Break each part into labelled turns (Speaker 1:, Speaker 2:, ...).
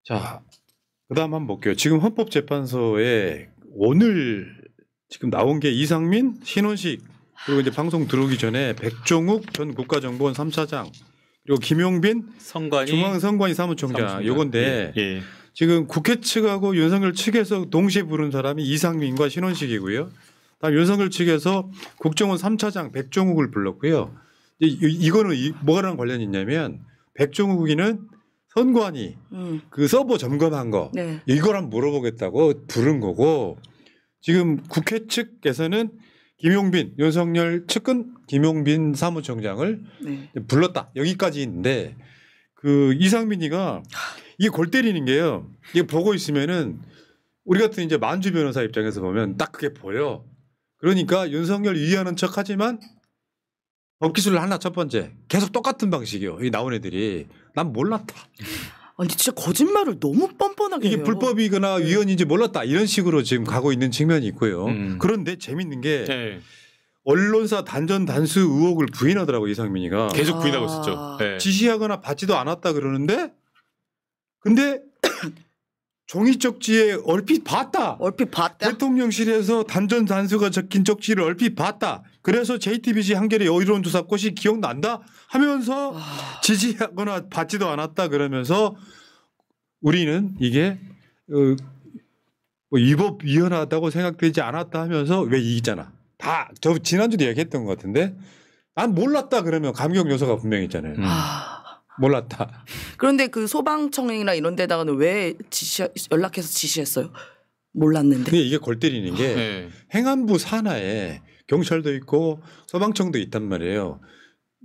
Speaker 1: 자, 그다음 한번 볼게요. 지금 헌법재판소에 오늘 지금 나온 게 이상민, 신원식 그리고 이제 방송 들어오기 전에 백종욱 전 국가정보원 3차장 그리고 김용빈 중앙선관위 사무총장 요건데
Speaker 2: 예.
Speaker 1: 지금 국회 측하고 윤석열 측에서 동시에 부른 사람이 이상민과 신원식이고요. 다음 윤석열 측에서 국정원 3차장 백종욱을 불렀고요. 이거는 뭐랑 관련이 있냐면 백종욱이는 선관위 그 서버 점검한 거
Speaker 3: 네.
Speaker 1: 이걸 한번 물어보겠다고 부른 거고 지금 국회 측에서는 김용빈 윤석열 측은 김용빈 사무총장을
Speaker 3: 네.
Speaker 1: 불렀다 여기까지 있는데 그 이상민이가 이게 골 때리는 게요. 이게 보고 있으면은 우리 같은 이제 만주 변호사 입장에서 보면 딱 그게 보여. 그러니까 윤석열 이해하는 척하지만 법기술을 하나 첫 번째 계속 똑같은 방식이요. 이 나온 애들이 난 몰랐다.
Speaker 3: 아니 진짜 거짓말을 너무 뻔뻔하게
Speaker 1: 이게
Speaker 3: 해요.
Speaker 1: 불법이거나 위헌인지 몰랐다 이런 식으로 지금 가고 있는 측면이 있고요. 그런데 재밌는 게
Speaker 2: 네.
Speaker 1: 언론사 단전 단수 의혹을 부인하더라고 이상민이가.
Speaker 2: 계속 부인하고 있었죠. 네.
Speaker 1: 지시하거나 받지도 않았다 그러는데 근데 종이 쪽지에 얼핏 봤다.
Speaker 3: 얼핏 봤다.
Speaker 1: 대통령실에서 단전 단수가 적힌 쪽지를 얼핏 봤다. 그래서 JTBC 한겨레 여의도원 조사꽃이 기억난다 하면서 지시하거나 받지도 않았다 그러면서 우리는 이게 뭐 위법 위헌하다고 생각되지 않았다 하면서 왜 이기잖아. 다 저 지난주도 얘기했던 것 같은데 난 몰랐다 그러면 감경 요소가 분명히 있잖아요. 몰랐다.
Speaker 3: 그런데 그 소방청이나 이런 데다가는 왜 연락해서 지시했어요? 몰랐는데.
Speaker 1: 근데 이게 골 때리는 게
Speaker 2: 네.
Speaker 1: 행안부 산하에 경찰도 있고 소방청도 있단 말이에요.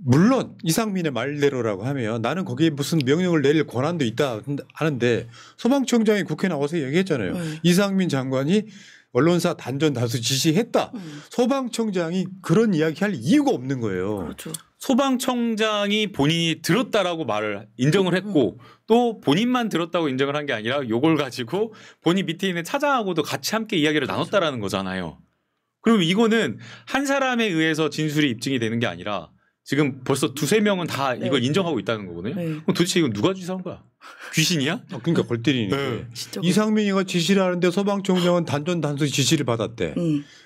Speaker 1: 물론 이상민의 말대로라고 하면 나는 거기에 무슨 명령을 내릴 권한도 있다 하는데 소방청장이 국회 나와서 얘기했잖아요. 이상민 장관이 언론사 단전 다수 지시했다. 소방청장이 그런 이야기할 이유가 없는 거예요.
Speaker 3: 그렇죠.
Speaker 2: 소방청장이 본인이 들었다라고 말을 인정을 했고 또 본인만 들었다고 인정을 한 게 아니라 요걸 가지고 본인 밑에 있는 차장하고도 같이 함께 이야기를 나눴다라는 거잖아요. 그럼 이거는 한 사람에 의해서 진술이 입증이 되는 게 아니라 지금 벌써 두세 명은 다
Speaker 3: 네.
Speaker 2: 이걸 인정하고 있다는 거거든요.
Speaker 3: 네.
Speaker 2: 그럼 도대체 이건 누가 지시한 거야? 귀신이야?
Speaker 1: 그러니까 골 때리는 게
Speaker 3: 진짜
Speaker 1: 이상민이가 지시를 하는데 소방청장은 단전 단수 지시를 받았대.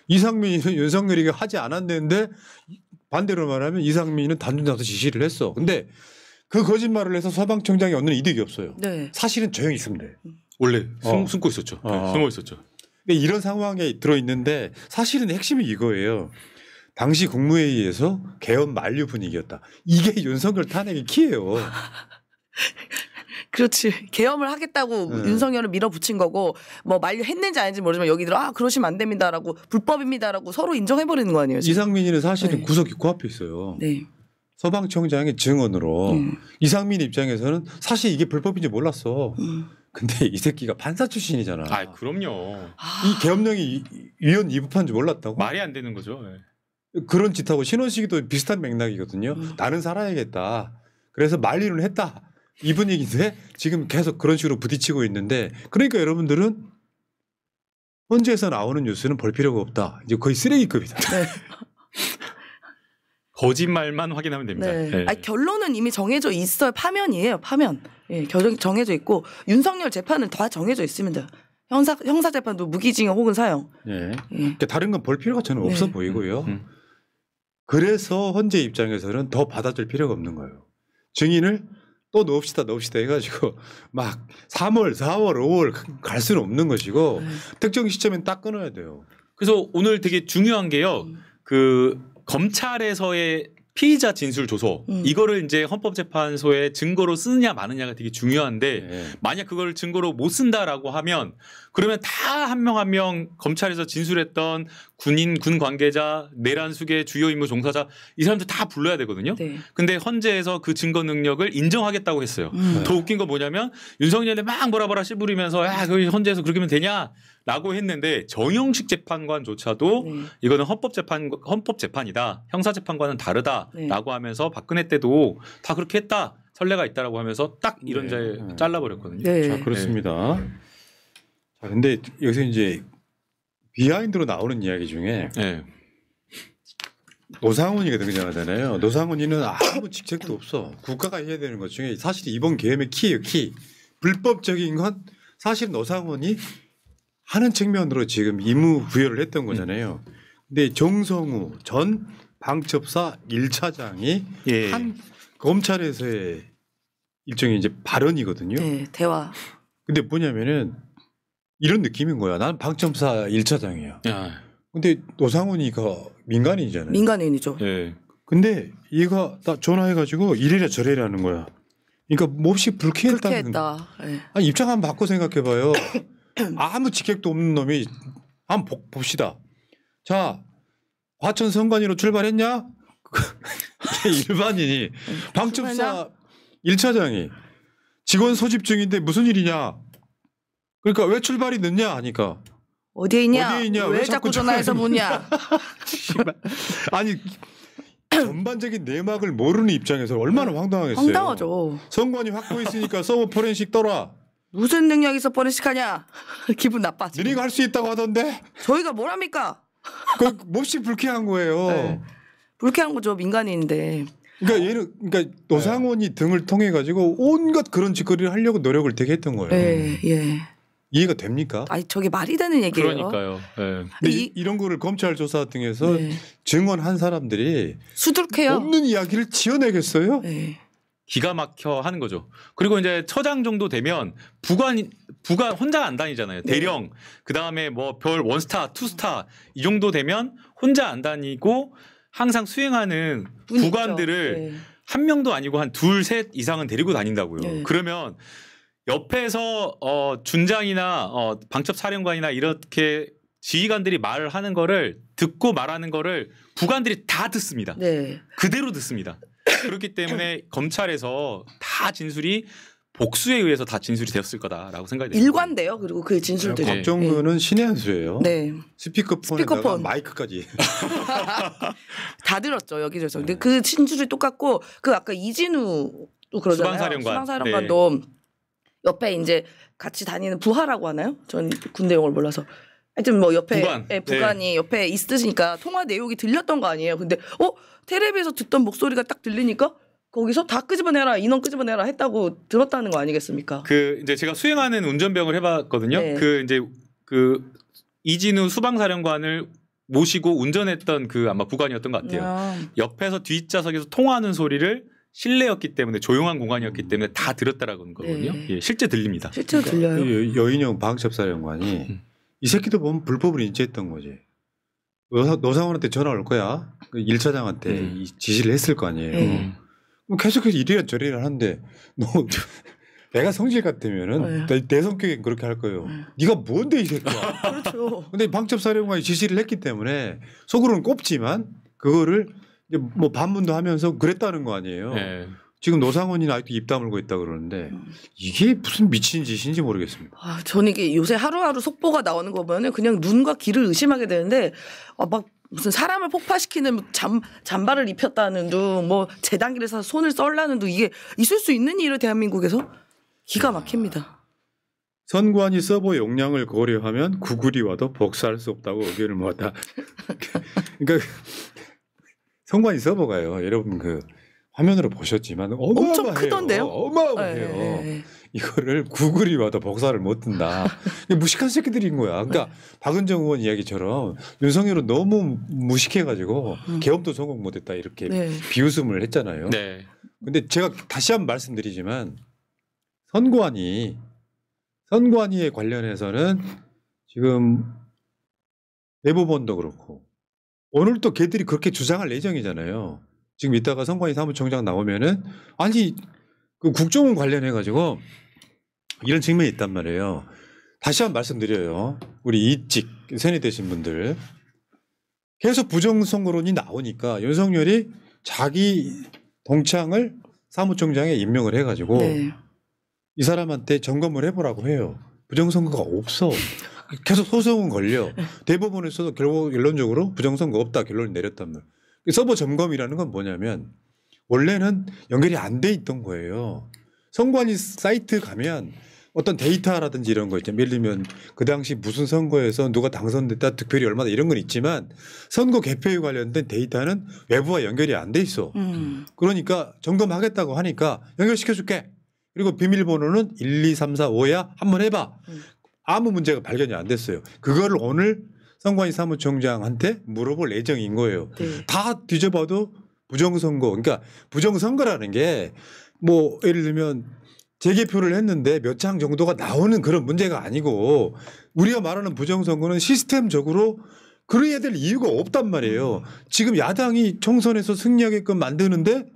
Speaker 1: 이상민이는 윤석열이가 하지 않았는데 반대로 말하면 이상민은 단전 단수 지시를 했어. 근데 그 거짓말을 해서 소방청장이 얻는 이득이 없어요.
Speaker 3: 네.
Speaker 1: 사실은 조용히 있으면 돼.
Speaker 2: 원래 숨고 있었죠. 숨어 있었죠.
Speaker 1: 그러니까 이런 상황에 들어있는데 사실은 핵심이 이거예요. 당시 국무회의에서 개헌 만류 분위기였다. 이게 윤석열 탄핵의 키예요.
Speaker 3: 그렇지. 계엄을 하겠다고 윤석열을 밀어붙인 거고 뭐 만류했는지 아닌지 모르지만 여기들 그러시면 안 됩니다라고 불법입니다라고 서로 인정해버리는 거 아니에요. 지금.
Speaker 1: 이상민이는 사실은
Speaker 3: 네.
Speaker 1: 구석이 코앞에 있어요.
Speaker 3: 네.
Speaker 1: 소방청장의 증언으로 이상민 입장에서는 사실 이게 불법인지 몰랐어. 근데 이 새끼가 판사 출신이잖아.
Speaker 2: 아, 그럼요.
Speaker 1: 이 계엄령이 위헌 위법한지 몰랐다고?
Speaker 2: 말이 안 되는 거죠. 네.
Speaker 1: 그런 짓하고 신원식이도 비슷한 맥락이거든요. 나는 살아야겠다. 그래서 만류를 했다. 이 분위기인데 지금 계속 그런 식으로 부딪히고 있는데 그러니까 여러분들은 헌재에서 나오는 뉴스는 볼 필요가 없다. 이제 거의 쓰레기급이다.
Speaker 3: 네.
Speaker 2: 거짓말만 확인하면 됩니다.
Speaker 3: 네.
Speaker 2: 네.
Speaker 3: 아니, 결론은 이미 정해져 있어요. 파면이에요. 파면. 예, 정해져 있고 윤석열 재판은 다 정해져 있습니다. 형사 재판도 무기징역 혹은 사형.
Speaker 1: 예. 그러니까 다른 건 볼 필요가 저는 없어 보이고요.
Speaker 2: 음.
Speaker 1: 그래서 헌재 입장에서는 더 받아줄 필요가 없는 거예요. 증인을 또 넣읍시다 해가지고 막 3월, 4월, 5월 갈 수는 없는 것이고 특정 시점엔 딱 끊어야 돼요.
Speaker 2: 그래서 오늘 되게 중요한 게요. 그 검찰에서의 피의자 진술 조서 이거를 이제 헌법재판소에 증거로 쓰느냐 마느냐가 되게 중요한데 만약 그걸 증거로 못 쓴다라고 하면 그러면 다 한 명 한 명 검찰에서 진술했던 군 관계자, 내란 수계 주요 임무 종사자 이 사람들 다 불러야 되거든요.
Speaker 3: 네.
Speaker 2: 근데 헌재에서 그 증거 능력을 인정하겠다고 했어요. 더 웃긴 건 뭐냐면 윤석열이 막 뭐라 씨부리면서 야, 그 헌재에서 그렇게 하면 되냐라고 했는데 정영식 재판관조차도 이거는 헌법재판이다. 형사재판과는 다르다라고 하면서 박근혜 때도 다 그렇게 했다. 선례가 있다라고 하면서 딱 이런 자에 잘라버렸거든요.
Speaker 3: 네.
Speaker 1: 자, 그렇습니다. 자, 근데 여기서 이제 비하인드로 나오는 이야기 중에 노상훈이가 등장하잖아요. 노상훈이는 아무 직책도 없어. 국가가 해야 되는 것 중에 사실 이번 계엄의 키예요. 키. 불법적인 건 사실 노상원이 하는 측면으로 지금 임무 부여를 했던 거잖아요. 근데 정성우 전 방첩사 1차장이
Speaker 2: 예.
Speaker 1: 한 검찰에서의 일종의 이제 발언이거든요.
Speaker 3: 네, 대화.
Speaker 1: 근데 뭐냐면은 이런 느낌인 거야. 난 방첩사 1차장이야.
Speaker 2: 야.
Speaker 1: 근데 노상훈이가 민간인이잖아요.
Speaker 3: 민간인이죠.
Speaker 2: 예.
Speaker 1: 근데 얘가 나 전화해가지고 이래라 저래라 하는 거야. 그러니까 몹시 불쾌했다는.
Speaker 3: 불쾌했다. 네.
Speaker 1: 아니 입장 한번 바꿔 생각해봐요. 아무 직격도 없는 놈이 한번 봅시다. 자, 과천 선관위로 출발했냐? 일반인이 방첩사 1차장이 직원 소집 중인데 무슨 일이냐? 그러니까 왜 출발이 늦냐 하니까
Speaker 3: 어디에 있냐?
Speaker 1: 어디에 있냐?
Speaker 3: 왜 자꾸 전화해서 묻냐?
Speaker 1: 아니 전반적인 내막을 모르는 입장에서 얼마나 황당하겠어요.
Speaker 3: 황당하죠.
Speaker 1: 선관위 확보했으니까 서버 포렌식 떠라.
Speaker 3: 무슨 능력 있어 포렌식하냐? 기분 나빠. 지금.
Speaker 1: 너희가 할 수 있다고 하던데?
Speaker 3: 저희가 뭘 합니까?
Speaker 1: 그 몹시 불쾌한 거예요.
Speaker 3: 네. 불쾌한 거죠 민간인인데.
Speaker 1: 그러니까 얘는 그러니까 노상원이 등을 통해 가지고 온갖 그런 짓거리를 하려고 노력을 되게 했던 거예요.
Speaker 3: 예, 예.
Speaker 1: 이해가 됩니까?
Speaker 3: 아니 저게 말이 되는 얘기예요.
Speaker 2: 그러니까요. 예.
Speaker 1: 근데 이런 거를 검찰 조사 등에서
Speaker 3: 네.
Speaker 1: 증언한 사람들이
Speaker 3: 수두룩해요.
Speaker 1: 없는 이야기를 지어내겠어요?
Speaker 3: 네.
Speaker 2: 기가 막혀 하는 거죠. 그리고 이제 처장 정도 되면 부관 혼자 안 다니잖아요.
Speaker 3: 네.
Speaker 2: 대령 그다음에 뭐 별 원스타, 투스타 이 정도 되면 혼자 안 다니고 항상 수행하는
Speaker 3: 분이
Speaker 2: 부관들을
Speaker 3: 있죠. 네.
Speaker 2: 한 명도 아니고 한 둘, 셋 이상은 데리고 다닌다고요.
Speaker 3: 네.
Speaker 2: 그러면 옆에서 준장이나 방첩 사령관이나 이렇게 지휘관들이 말을 하는 거를 듣고 말하는 거를 부관들이 다 듣습니다.
Speaker 3: 네.
Speaker 2: 그대로 듣습니다. 그렇기 때문에 검찰에서 다 진술이 복수에 의해서 다 진술이 되었을 거다라고 생각이 됩니다.
Speaker 3: 일관돼요. 그리고 그 진술들이.
Speaker 2: 네.
Speaker 1: 박정근은 신의 한 수예요.
Speaker 3: 네.
Speaker 1: 스피커폰에다가
Speaker 3: 스피커폰.
Speaker 1: 마이크까지.
Speaker 3: 다 들었죠 여기저기서. 근데 그 진술이 똑같고 그 아까 이진우도 그러잖아요.
Speaker 2: 수방사령관.
Speaker 3: 수방사령관도 옆에 이제 같이 다니는 부하라고 하나요? 전 군대 용어를 몰라서. 하여튼 뭐 옆에
Speaker 2: 부관.
Speaker 3: 부관이 옆에 있으니까 통화 내용이 들렸던 거 아니에요. 근데 텔레비에서 듣던 목소리가 딱 들리니까 거기서 다 끄집어내라 인원 끄집어내라 했다고 들었다는 거 아니겠습니까?
Speaker 2: 그 이제 제가 수행하는 운전병을 해봤거든요.
Speaker 3: 네.
Speaker 2: 그 이제 그 이진우 수방사령관을 모시고 운전했던 그 아마 부관이었던 것 같아요. 옆에서 뒷좌석에서 통화하는 소리를 실내였기 때문에 조용한 공간이었기 때문에 다 들었다라는 거거든요.
Speaker 3: 네.
Speaker 2: 예, 실제 들립니다.
Speaker 3: 실제로 들려요.
Speaker 1: 여인영 방첩사령관이 이 새끼도 보면 불법을 인지했던 거지. 노상원한테 전화 올 거야. 그 1차장한테 이 지시를 했을 거 아니에요. 그럼 계속해서 이래라 저래라 하는데 너 내가 성질 같으면은 내 성격엔 그렇게 할 거예요. 네가 뭔데 이 새끼야.
Speaker 3: 그렇죠.
Speaker 1: 근데 방첩사령관이 지시를 했기 때문에 속으로는 꼽지만 그거를 이제 뭐 반문도 하면서 그랬다는 거 아니에요.
Speaker 2: 네.
Speaker 1: 지금 노상원이나 아직도 입 다물고 있다 그러는데 이게 무슨 미친 짓인지 모르겠습니다.
Speaker 3: 저는 이게 요새 하루하루 속보가 나오는 거 보면 그냥 눈과 귀를 의심하게 되는데 막 무슨 사람을 폭파시키는 잠바를 입혔다는 둥, 뭐 재단기를 사서 손을 썰라는 둥 이게 있을 수 있는 일을 대한민국에서 기가 막힙니다.
Speaker 1: 선관위 서버 용량을 고려하면 구글이 와도 복사할 수 없다고 의견을 모았다. 그러니까 선관위 서버가요. 여러분 그 화면으로 보셨지만 어마어마해요.
Speaker 3: 엄청 크던데요?
Speaker 1: 어마어마해요.
Speaker 3: 네.
Speaker 1: 이거를 구글이 와도 복사를 못 든다. 무식한 새끼들인 거야. 그러니까 박은정 의원 이야기처럼 윤석열은 너무 무식해가지고 계엄도 성공 못했다 이렇게 비웃음을 했잖아요.
Speaker 2: 네.
Speaker 1: 근데 제가 다시 한번 말씀드리지만 선관위에 관련해서는 지금 대법원도 그렇고 오늘 또 걔들이 그렇게 주장할 예정이잖아요. 지금 이따가 선관위 사무총장 나오면은 아니 그 국정원 관련해 가지고 이런 측면이 있단 말이에요. 다시 한번 말씀드려요. 우리 이직 세뇌되신 분들 계속 부정선거론이 나오니까 윤석열이 자기 동창을 사무총장에 임명을 해가지고 이 사람한테 점검을 해보라고 해요. 부정선거가 없어. 계속 소송은 걸려. 대법원에서도 결론적으로 부정선거 없다 결론을 내렸단 말이에요. 서버 점검이라는 건 뭐냐면 원래는 연결이 안 돼 있던 거예요. 선관위 사이트 가면 어떤 데이터라든지 이런 거 있잖아요. 예를 들면 그 당시 무슨 선거에서 누가 당선됐다 득표율이 얼마다 이런 건 있지만 선거 개표에 관련된 데이터는 외부와 연결이 안 돼 있어. 그러니까 점검하겠다고 하니까 연결시켜줄게. 그리고 비밀번호는 1, 2, 3, 4, 5야 한번 해봐. 아무 문제가 발견이 안 됐어요. 그거를 오늘 선관위 사무총장한테 물어볼 예정인 거예요.
Speaker 3: 네.
Speaker 1: 다 뒤져봐도 부정선거. 그러니까 부정선거라는 게 뭐 예를 들면 재개표를 했는데 몇 장 정도가 나오는 그런 문제가 아니고 우리가 말하는 부정선거는 시스템적으로 그래야 될 이유가 없단 말이에요. 지금 야당이 총선에서 승리하게끔 만드는데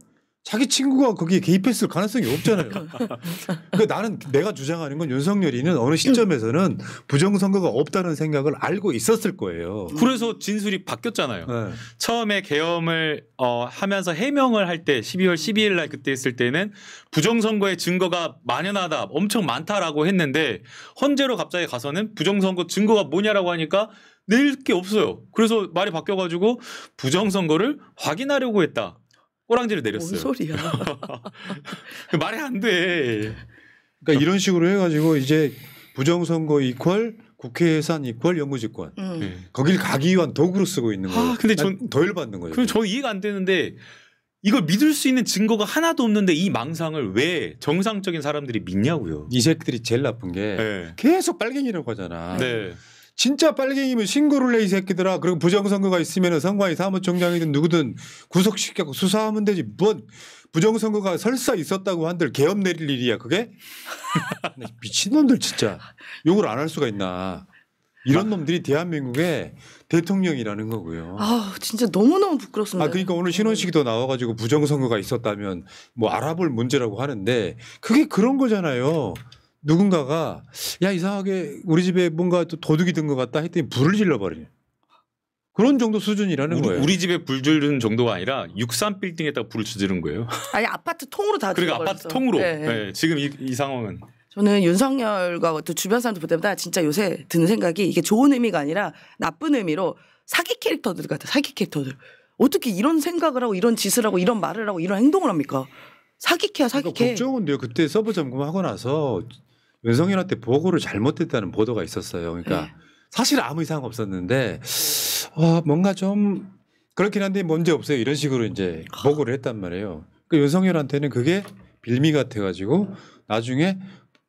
Speaker 1: 자기 친구가 거기에 개입했을 가능성이 없잖아요. 그러니까 나는 내가 주장하는 건 윤석열이는 어느 시점에서는 부정선거가 없다는 생각을 알고 있었을 거예요.
Speaker 2: 그래서 진술이 바뀌었잖아요.
Speaker 1: 네.
Speaker 2: 처음에 계엄을 하면서 해명을 할 때 12월 12일 날 그때 했을 때는 부정선거의 증거가 만연하다 엄청 많다라고 했는데 헌재로 갑자기 가서는 부정선거 증거가 뭐냐라고 하니까 낼 게 없어요. 그래서 말이 바뀌어가지고 부정선거를 확인하려고 했다. 꼬랑지를 내렸어요.
Speaker 3: 뭔 소리야.
Speaker 2: 말이 안 돼.
Speaker 1: 그러니까 이런 식으로 해가지고 이제 부정선거 이퀄 국회 예산 이퀄 영구집권
Speaker 2: 네.
Speaker 1: 거길 가기 위한 도구로 쓰고 있는 거예요.
Speaker 2: 근데
Speaker 1: 더 열받는 거예요.
Speaker 2: 그럼 저 이해가 안 되는데 이걸 믿을 수 있는 증거가 하나도 없는데 이 망상을 왜 정상적인 사람들이 믿냐고요.
Speaker 1: 이 새끼들이 제일 나쁜 게
Speaker 2: 네.
Speaker 1: 계속 빨갱이라고 하잖아.
Speaker 2: 네.
Speaker 1: 진짜 빨갱이면 신고를 내 이 새끼들아. 그리고 부정선거가 있으면 선관위 사무총장이든 누구든 구속시켜고 수사하면 되지. 뭔 부정선거가 설사 있었다고 한들 계엄 내릴 일이야 그게? 미친놈들 진짜. 욕을 안 할 수가 있나. 이런 놈들이 대한민국의 대통령이라는 거고요.
Speaker 3: 아 진짜 너무너무 부끄럽습니다.
Speaker 1: 그러니까 오늘 신원식도 나와가지고 부정선거가 있었다면 뭐 알아볼 문제라고 하는데 그게 그런 거잖아요. 누군가가 야 이상하게 우리 집에 뭔가 또 도둑이 든 것 같다 했더니 불을 질러버리네. 그런 정도 수준이라는 거예요.
Speaker 2: 우리 집에 불 지르는 정도가 아니라 63 빌딩에다가 불을 지르는 거예요.
Speaker 3: 아니 아파트 통으로 다
Speaker 2: 그러니까
Speaker 3: 들어버렸어.
Speaker 2: 아파트 통으로.
Speaker 3: 네, 네.
Speaker 2: 네, 지금 이 상황은.
Speaker 3: 저는 윤석열과 또 주변 사람들 볼 때마다 진짜 요새 드는 생각이 이게 좋은 의미가 아니라 나쁜 의미로 사기 캐릭터들 같아. 사기 캐릭터들. 어떻게 이런 생각을 하고 이런 짓을 하고 이런 말을 하고 이런 행동을 합니까? 사기캐야 사기캐.
Speaker 1: 그러니까 걱정은 돼요. 그때 서버 점검하고 나서 윤석열한테 보고를 잘못했다는 보도가 있었어요. 그러니까
Speaker 3: 네.
Speaker 1: 사실 아무 이상 없었는데 뭔가 좀 그렇긴 한데 문제 없어요. 이런 식으로 이제 보고를 했단 말이에요. 그러니까 윤석열한테는 그게 빌미 같아가지고 나중에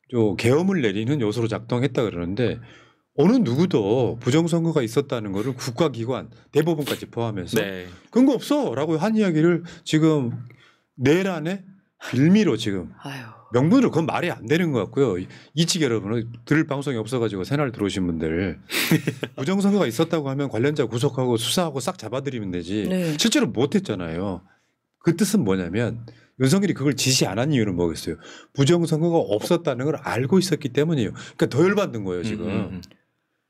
Speaker 1: 좀 계엄을 내리는 요소로 작동했다 그러는데 어느 누구도 부정선거가 있었다는 거를 국가기관 대법원까지 포함해서
Speaker 2: 네.
Speaker 1: 근거 없어라고 한 이야기를 지금 내란에 빌미로 지금
Speaker 3: 아유.
Speaker 1: 명분으로 그건 말이 안 되는 것 같고요. 이측 여러분은 들을 방송이 없어가지고 새날 들어오신 분들 부정선거가 있었다고 하면 관련자 구속하고 수사하고 싹 잡아들이면 되지.
Speaker 3: 네.
Speaker 1: 실제로 못했잖아요. 그 뜻은 뭐냐면 윤석열이 그걸 지시 안 한 이유는 뭐겠어요. 부정선거가 없었다는 걸 알고 있었기 때문이에요. 그러니까 더 열받는 거예요 지금.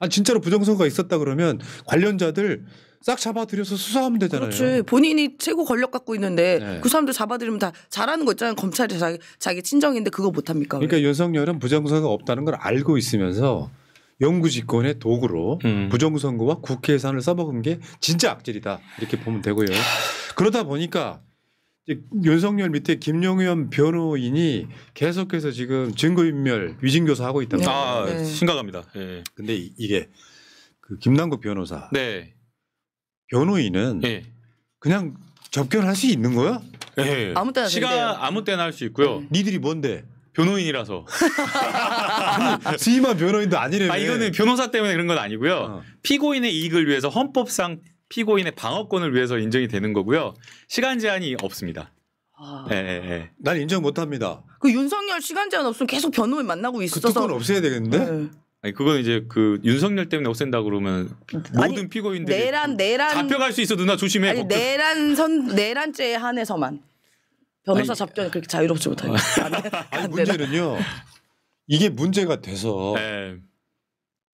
Speaker 1: 진짜로 부정선거가 있었다 그러면 관련자들 싹 잡아들여서 수사하면 되잖아요.
Speaker 3: 그렇지. 본인이 최고 권력 갖고 있는데
Speaker 1: 네.
Speaker 3: 그 사람들 잡아들이면 다 잘하는 거 있잖아요. 검찰이 자기 친정인데 그거 못합니까?
Speaker 1: 그러니까 윤석열은 부정선거가 없다는 걸 알고 있으면서 영구집권의 도구로 부정선거와 국회 예산을 써먹은 게 진짜 악질이다 이렇게 보면 되고요. 그러다 보니까 이제 윤석열 밑에 김용현 변호인이 계속해서 지금 증거인멸 위증교사 하고 있단 말이에요.
Speaker 3: 네.
Speaker 2: 심각합니다. 네.
Speaker 1: 근데 이게 그 김남국 변호사
Speaker 2: 네.
Speaker 1: 변호인은
Speaker 2: 네.
Speaker 1: 그냥 접견할 수 있는 거야?
Speaker 2: 네.
Speaker 3: 아무 때나 된대요.
Speaker 2: 시간 아무 때나 할 수 있고요.
Speaker 1: 니들이 뭔데?
Speaker 2: 변호인이라서.
Speaker 1: 수임한 변호인도 아니래요.
Speaker 2: 이거는 변호사 때문에 그런 건 아니고요. 피고인의 이익을 위해서 헌법상 피고인의 방어권을 위해서 인정이 되는 거고요. 시간 제한이 없습니다. 네.
Speaker 1: 난 인정 못합니다.
Speaker 3: 그 윤석열 시간 제한 없으면 계속 변호인 만나고
Speaker 1: 그
Speaker 3: 있어서
Speaker 1: 특권 없애야 되겠는데?
Speaker 3: 네.
Speaker 2: 아니 그건 이제 그 윤석열 때문에 없앤다 그러면
Speaker 3: 아니,
Speaker 2: 모든 피고인들이
Speaker 3: 내란
Speaker 2: 잡혀갈 수 있어. 누나 조심해.
Speaker 3: 아니 내란죄에 한해서만 변호사 접견이 그렇게 자유롭지 못하게.
Speaker 1: 아니 문제는요. 이게 문제가 돼서
Speaker 2: 네.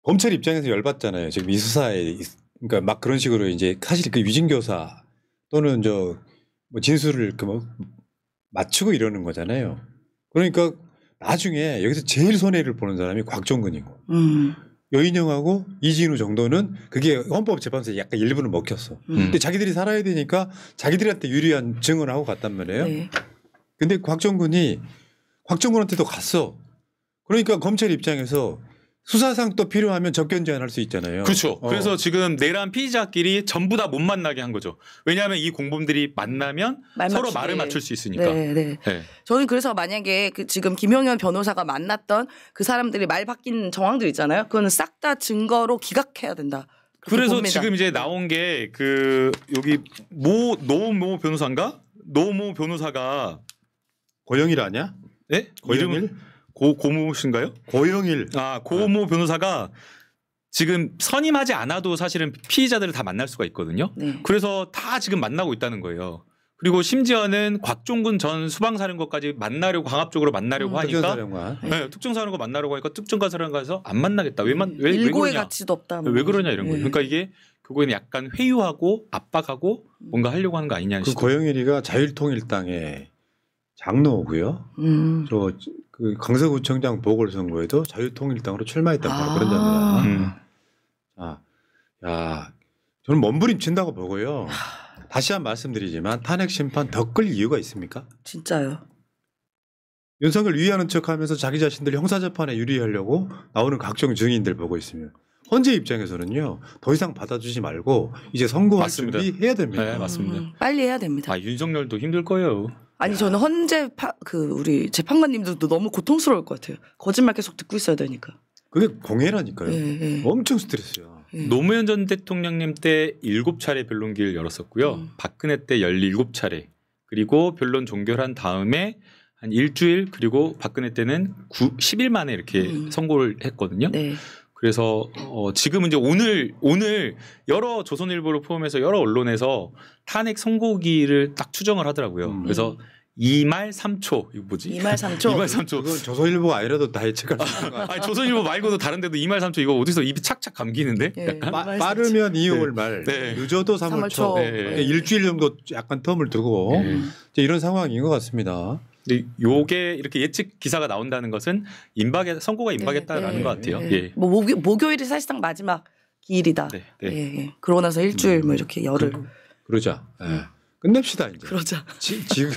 Speaker 1: 검찰 입장에서 열받잖아요. 지금 이 수사에 그러니까 막 그런 식으로 이제 사실 그 위증교사 또는 저 뭐 진술을 그 뭐 맞추고 이러는 거잖아요. 그러니까 나중에 여기서 제일 손해를 보는 사람이 곽종근이고 여인영하고 이진우 정도는 그게 헌법재판소에 약간 일부는 먹혔어. 근데 자기들이 살아야 되니까 자기들한테 유리한 증언을 하고 갔단 말이에요.
Speaker 3: 네.
Speaker 1: 근데 곽종근한테도 갔어. 그러니까 검찰 입장에서 수사상 또 필요하면 접견 제한할 수 있잖아요.
Speaker 2: 그렇죠. 그래서 지금 내란 피의자끼리 전부 다 못 만나게 한 거죠. 왜냐하면 이 공범들이 만나면 서로
Speaker 3: 맞추기.
Speaker 2: 말을 맞출 수 있으니까.
Speaker 3: 네, 네.
Speaker 2: 네.
Speaker 3: 저는 그래서 만약에 그 지금 김용현 변호사가 만났던 그 사람들이 말 바뀐 정황들 있잖아요. 그거는 싹 다 증거로 기각해야 된다. 그렇게
Speaker 2: 그래서
Speaker 3: 봅니다.
Speaker 2: 지금 이제 나온 게 그 여기 노모 변호사인가? 노모 변호사가
Speaker 1: 고영일 아니야?
Speaker 2: 네?
Speaker 1: 고영일?
Speaker 2: 이름은 고모신가요?
Speaker 1: 고영일.
Speaker 2: 고모 변호사가 지금 선임하지 않아도 사실은 피의자들을 다 만날 수가 있거든요.
Speaker 3: 네.
Speaker 2: 그래서 다 지금 만나고 있다는 거예요. 그리고 심지어는 곽종근 전 수방사령관까지 만나려고 강압적으로 만나려고 하니까
Speaker 1: 특전사령관.
Speaker 2: 네, 특정사령관 만나려고 하니까 특정사령관에서 안 만나겠다. 왜
Speaker 3: 일고의
Speaker 2: 그러냐?
Speaker 3: 가치도 없다. 뭐.
Speaker 2: 왜 그러냐 이런
Speaker 3: 네.
Speaker 2: 거예요. 그러니까 이게 그거는 약간 회유하고 압박하고 뭔가 하려고 하는 거 아니냐는
Speaker 1: 그
Speaker 2: 식으로.
Speaker 1: 고영일이가 자유통일당의 장로고요. 그 강서구청장 보궐선거에도 자유통일당으로 출마했단 바로 그런 점이다. 야, 저는 몸부림친다고 보고요. 다시 한 번 말씀드리지만 탄핵 심판 더 끌 이유가 있습니까?
Speaker 3: 진짜요.
Speaker 1: 윤석열 위하는 척하면서 자기 자신들 형사재판에 유리하려고 나오는 각종 증인들 보고 있으면 헌재 입장에서는요 더 이상 받아주지 말고 이제 선고할
Speaker 2: 맞습니다.
Speaker 1: 준비해야 됩니다.
Speaker 2: 네, 맞습니다.
Speaker 3: 빨리 해야 됩니다.
Speaker 2: 윤석열도 힘들 거예요.
Speaker 3: 아니 저는 헌재 우리 재판관님들도 너무 고통스러울 것 같아요. 거짓말 계속 듣고 있어야 되니까.
Speaker 1: 그게 공해라니까요.
Speaker 3: 네.
Speaker 1: 엄청 스트레스야.
Speaker 2: 노무현 전 대통령님 때 7차례 변론기를 열었었고요. 박근혜 때 17차례. 그리고 변론 종결한 다음에 한 일주일 그리고 박근혜 때는 10일 만에 이렇게 선고를 했거든요.
Speaker 3: 네.
Speaker 2: 그래서 지금 이제 오늘 여러 조선일보를 포함해서 여러 언론에서 탄핵 선고기를 딱 추정을 하더라고요. 그래서 2말 3초 이거 뭐지?
Speaker 3: 2말 3초.
Speaker 2: 2말 3초.
Speaker 1: 그건 조선일보가 아니라도 다 예측할 수 있는 거야.
Speaker 2: 아니 조선일보 말고도 다른데도 2말 3초 이거 어디서 입이 착착 감기는데?
Speaker 3: 예.
Speaker 2: 약간?
Speaker 1: 빠르면 2월 말,
Speaker 2: 네.
Speaker 1: 늦어도 3월 초.
Speaker 2: 네.
Speaker 1: 그러니까 일주일 정도 약간 텀을 두고 이제 이런 상황인 것 같습니다.
Speaker 2: 근데 요게 이렇게 예측 기사가 나온다는 것은 선고가 임박했다라는 것 같아요. 예.
Speaker 3: 뭐 목요일이 사실상 마지막 기일이다.
Speaker 2: 네, 네.
Speaker 3: 예. 그러고 나서 일주일 뭐 이렇게 열흘.
Speaker 1: 그러자. 끝냅시다 이제.
Speaker 3: 그러자.
Speaker 1: 지금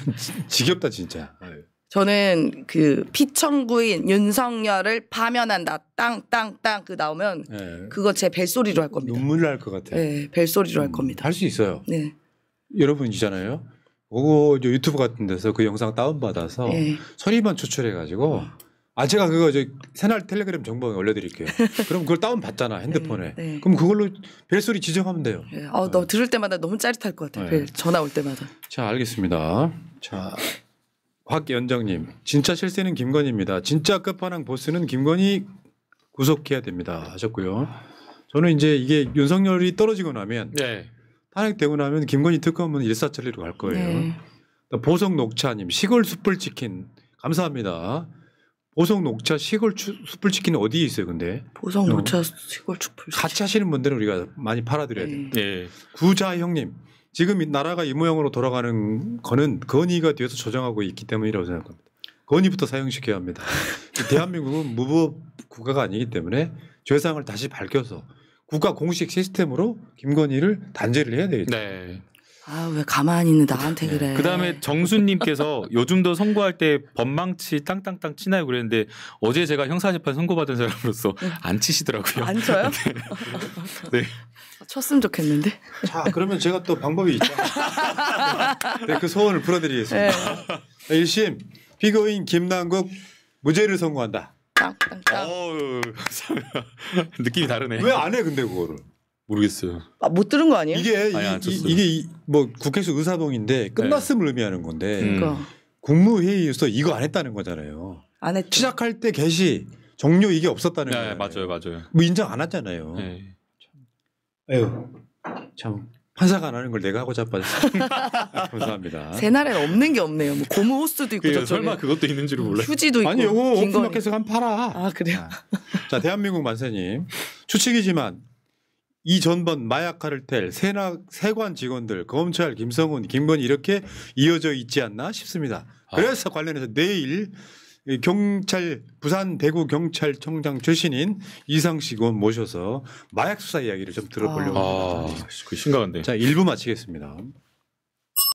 Speaker 1: 지겹다 진짜.
Speaker 3: 저는 그 피청구인 윤석열을 파면한다. 땅땅땅 그 나오면 그거 제 벨소리로 할 겁니다.
Speaker 1: 눈물 날 것 같아.
Speaker 3: 네, 벨소리로 할 겁니다.
Speaker 1: 할 수 있어요.
Speaker 3: 네.
Speaker 1: 여러분이잖아요. 그거 유튜브 같은 데서 그 영상 다운 받아서 소리만 추출해 가지고 제가 그거 새날 텔레그램 정보에 올려드릴게요. 그럼 그걸 다운 받잖아 핸드폰에.
Speaker 3: 네.
Speaker 1: 그럼 그걸로 벨소리 지정하면 돼요.
Speaker 3: 네. 너 들을 때마다 너무 짜릿할 것 같아요. 벨 전화 올 때마다.
Speaker 1: 자 알겠습니다. 자 곽연정님 진짜 실세는 김건희입니다. 진짜 끝판왕 보스는 김건희 구속해야 됩니다 하셨고요. 저는 이제 이게 윤석열이 떨어지고 나면 탄핵되고 나면 김건희 특검은 일사천리로 갈 거예요. 보석 녹차님 시골 숯불치킨 감사합니다. 보석 녹차 시골 숯불 치킨은 어디에 있어요, 근데?
Speaker 3: 보석 녹차 시골 숯불.
Speaker 1: 같이 하시는 분들은 우리가 많이 팔아드려야 돼요.
Speaker 2: 네.
Speaker 1: 구자 형님, 지금 나라가 이 모양으로 돌아가는 거는 건의가 뒤에서 조정하고 있기 때문이라고 생각합니다. 건의부터 사용시켜야 합니다. 대한민국은 무법 국가가 아니기 때문에 죄상을 다시 밝혀서 국가 공식 시스템으로 김건희를 단죄를 해야 되겠죠.
Speaker 2: 네.
Speaker 3: 왜 가만히 있는 나한테 그래.
Speaker 2: 그다음에 정수님께서 요즘도 선고할 때 법망치 땅땅땅 치나요 그랬는데 어제 제가 형사재판 선고받은 사람으로서 안 치시더라고요.
Speaker 3: 안 쳐요?
Speaker 2: 네.
Speaker 3: 쳤으면 좋겠는데.
Speaker 1: 자, 그러면 제가 또 방법이 있죠. 네, 그 소원을 풀어드리겠습니다. 1심 피고인 김남국 무죄를 선고한다.
Speaker 3: 땅땅땅.
Speaker 2: 감사합니다. 느낌이 다르네.
Speaker 1: 왜 안 해 근데 그거를?
Speaker 2: 모르겠어요.
Speaker 3: 못 들은 거 아니에요?
Speaker 1: 이게 뭐 국회에서 의사봉인데 끝났음을 의미하는 건데
Speaker 3: 그러니까.
Speaker 1: 국무회의에서 이거 안 했다는 거잖아요.
Speaker 3: 안 했죠.
Speaker 1: 시작할 때 개시 종료 이게 없었다는 거예요.
Speaker 2: 맞아요.
Speaker 1: 뭐 인정 안 하잖아요.
Speaker 2: 네.
Speaker 1: 에휴, 참 판사가 안 하는 걸 내가 하고 자빠졌어. 감사합니다.
Speaker 3: 새날엔 없는 게 없네요. 뭐 고무 호스도 있고 저쪽에.
Speaker 2: 설마 그것도 있는 줄을 몰라요.
Speaker 3: 휴지도 있고.
Speaker 1: 아니 요거
Speaker 3: 김건희.
Speaker 1: 오픈마켓에서 한 팔아.
Speaker 3: 그래요?
Speaker 1: 자 대한민국 만세님 추측이지만 이 전번 마약 카르텔 세관 직원들 검찰 김성훈 김건희 이렇게 이어져 있지 않나 싶습니다. 그래서 관련해서 내일 경찰 부산 대구 경찰청장 출신인 이상식 의원 모셔서 마약 수사 이야기를 좀 들어보려고 합니다.
Speaker 2: 그 심각한데.
Speaker 1: 자 1부 마치겠습니다.